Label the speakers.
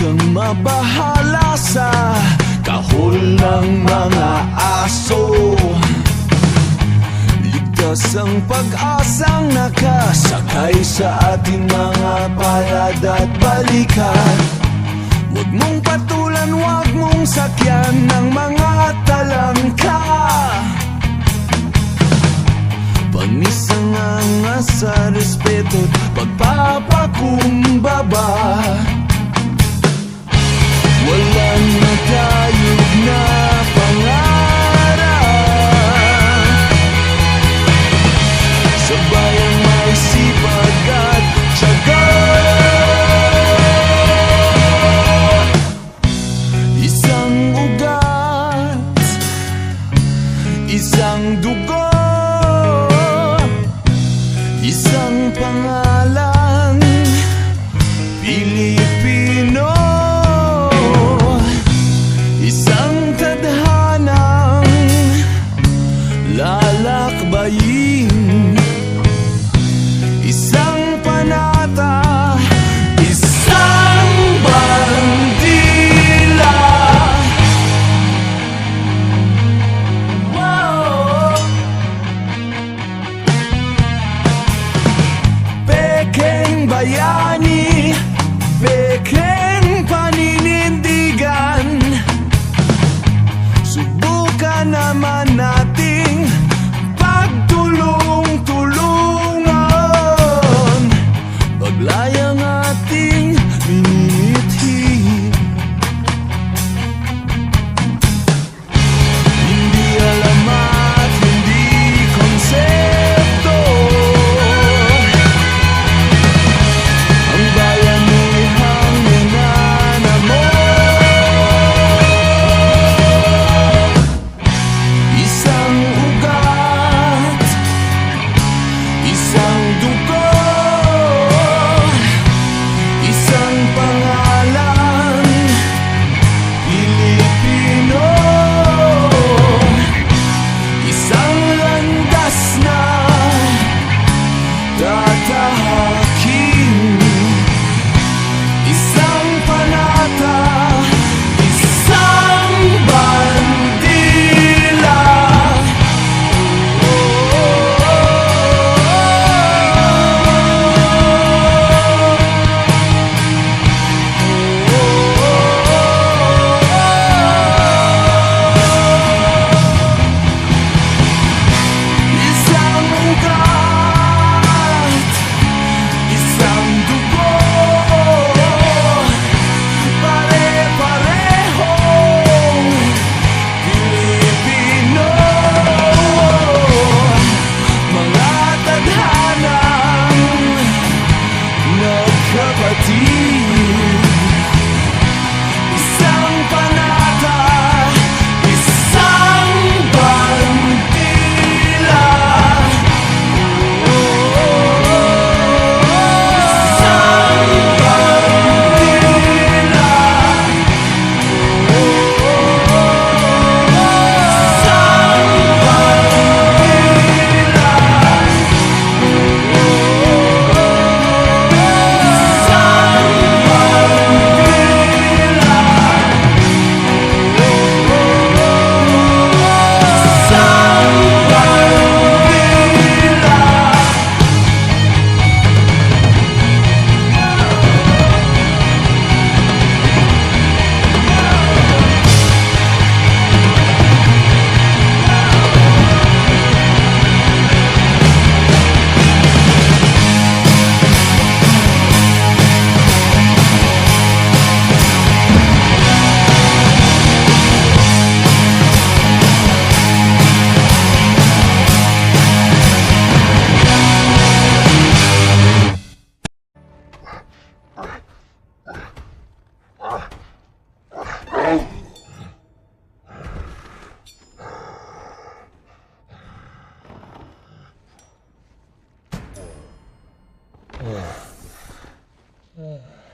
Speaker 1: kang mabahala sa kahol ng mga aso. Ligtas ang pag-asang nakasakay sa ating mga palad at balikat. Huwag mong patulan, huwag mong sakyan ng mga talangka. Pangisanganga sa respeto't pagpapakumbaba. Walang matayog na pangarap, sabay ang may sipag at tiyaga. Isang ugat, isang dugo, isang pangalan, Pilipino. Isang tadhanang lalakbayin, isang panata, isang bandila. Wow! Pekeng bayani, pekeng paninindigan. Subukan naman nating pagtulong-tulungan, paglayang ating minimithi. Hindi alamat, hindi konsepto, ang bayanihang minanamo. Isang ugat, isang dugo, isang pangalan, Pilipino. Isang landas na tatahakin, isang panata, isang bandila. Isang ugat, isang dugo, pare-parehong Pilipino. Mga tadhanang nagkapatid, isang panata, isang bandila. Isang bandila, isang
Speaker 2: Yeah.